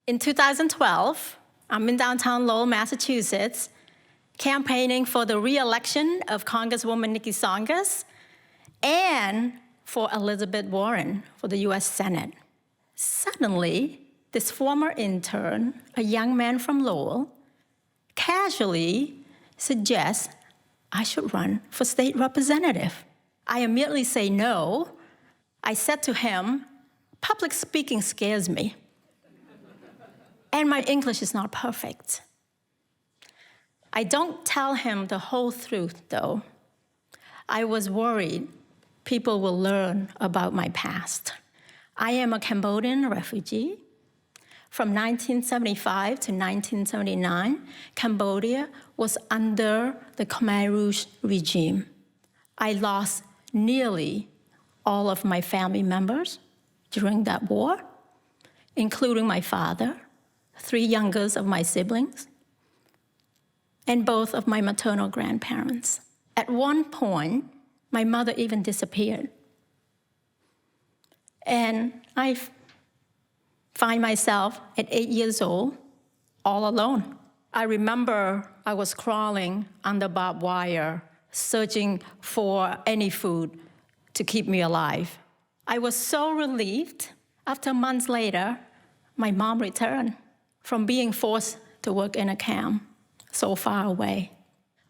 In 2012, I'm in downtown Lowell, Massachusetts, campaigning for the re-election of Congresswoman Nikki Tsongas and for Elizabeth Warren for the US Senate. Suddenly, this former intern, a young man from Lowell, casually suggests I should run for state representative. I immediately say no. I said to him, public speaking scares me. And my English is not perfect. I don't tell him the whole truth, though. I was worried people will learn about my past. I am a Cambodian refugee. From 1975 to 1979, Cambodia was under the Khmer Rouge regime. I lost nearly all of my family members during that war, including my father, 3 youngest of my siblings, and both of my maternal grandparents. At one point, my mother even disappeared. And I find myself at 8 years old, all alone. I remember I was crawling under barbed wire, searching for any food to keep me alive. I was so relieved. After months later, my mom returned from being forced to work in a camp so far away.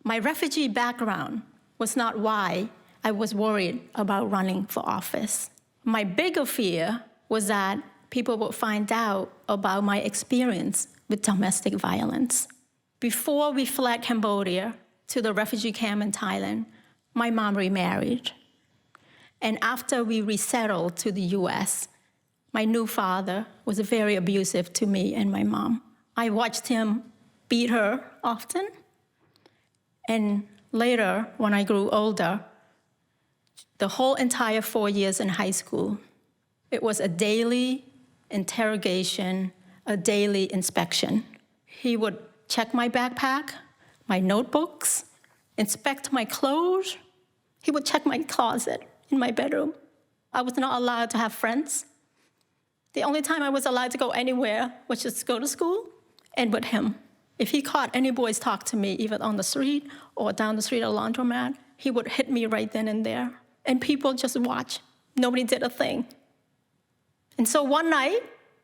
My refugee background was not why I was worried about running for office. My bigger fear was that people would find out about my experience with domestic violence. Before we fled Cambodia to the refugee camp in Thailand, my mom remarried. And after we resettled to the US, my new father was very abusive to me and my mom. I watched him beat her often. And later, when I grew older, the whole entire 4 years in high school, it was a daily interrogation, a daily inspection. He would check my backpack, my notebooks, inspect my clothes. He would check my closet in my bedroom. I was not allowed to have friends. The only time I was allowed to go anywhere was just go to school and with him. If he caught any boys talk to me, even on the street or down the street at a laundromat, he would hit me right then and there. And people just watched. Nobody did a thing. And so one night,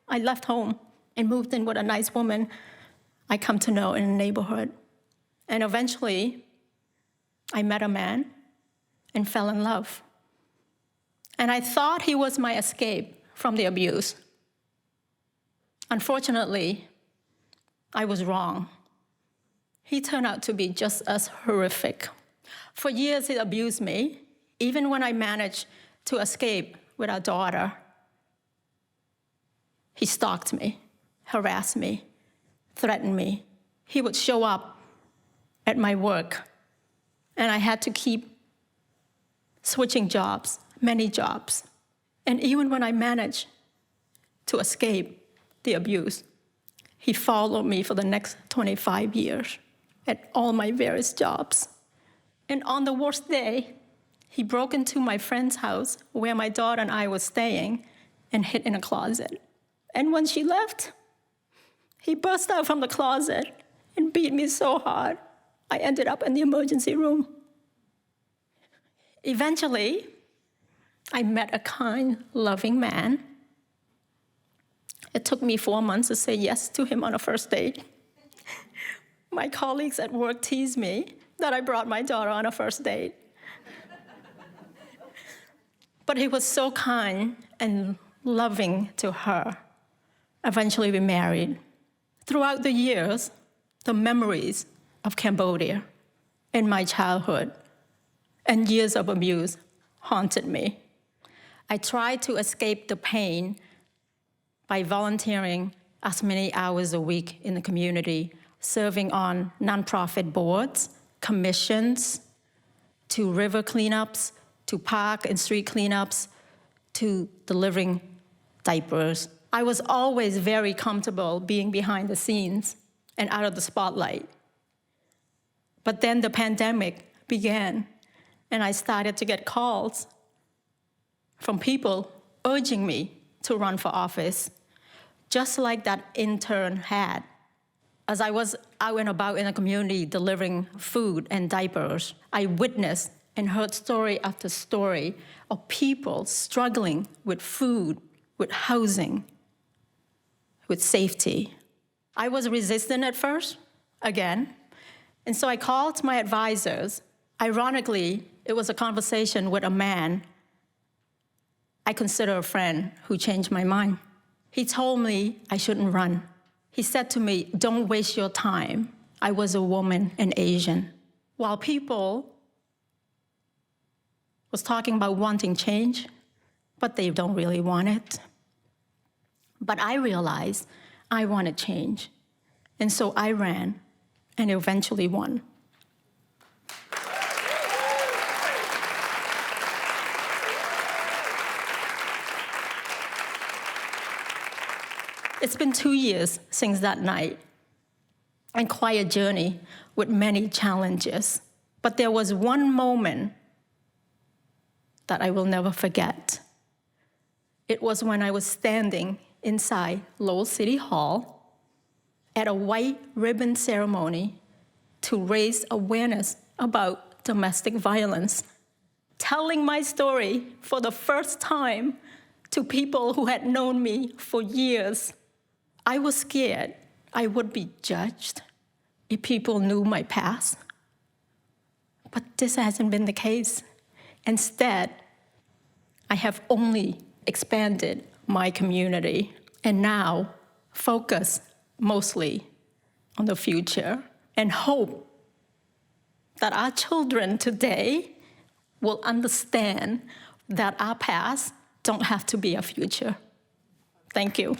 I left home and moved in with a nice woman I come to know in the neighborhood. And eventually, I met a man and fell in love. And I thought he was my escape from the abuse. Unfortunately, I was wrong. He turned out to be just as horrific. For years, he abused me. Even when I managed to escape with our daughter, he stalked me, harassed me, threatened me. He would show up at my work, and I had to keep switching jobs, many jobs. And even when I managed to escape the abuse, he followed me for the next 25 years at all my various jobs. And on the worst day, he broke into my friend's house where my daughter and I were staying and hid in a closet. And when she left, he burst out from the closet and beat me so hard, I ended up in the emergency room. Eventually, I met a kind, loving man. It took me 4 months to say yes to him on a first date. My colleagues at work teased me that I brought my daughter on a first date. But he was so kind and loving to her. Eventually, we married. Throughout the years, the memories of Cambodia in my childhood and years of abuse haunted me. I tried to escape the pain by volunteering as many hours a week in the community, serving on nonprofit boards, commissions, to river cleanups, to park and street cleanups, to delivering diapers. I was always very comfortable being behind the scenes and out of the spotlight. But then the pandemic began, and I started to get calls from people urging me to run for office, just like that intern had. As I was out and about in the community delivering food and diapers, I witnessed and heard story after story of people struggling with food, with housing, with safety. I was resistant at first, again, and so I called my advisors. Ironically, it was a conversation with a man I consider a friend who changed my mind. He told me I shouldn't run. He said to me, "Don't waste your time." I was a woman and Asian. While people was talking about wanting change, but they don't really want it. But I realized I wanted change. And so I ran and eventually won. It's been 2 years since that night, and quite a journey with many challenges. But there was one moment that I will never forget. It was when I was standing inside Lowell City Hall at a white ribbon ceremony to raise awareness about domestic violence, telling my story for the first time to people who had known me for years. I was scared I would be judged if people knew my past. But this hasn't been the case. Instead, I have only expanded my community and now focus mostly on the future and hope that our children today will understand that our past don't have to be our future. Thank you.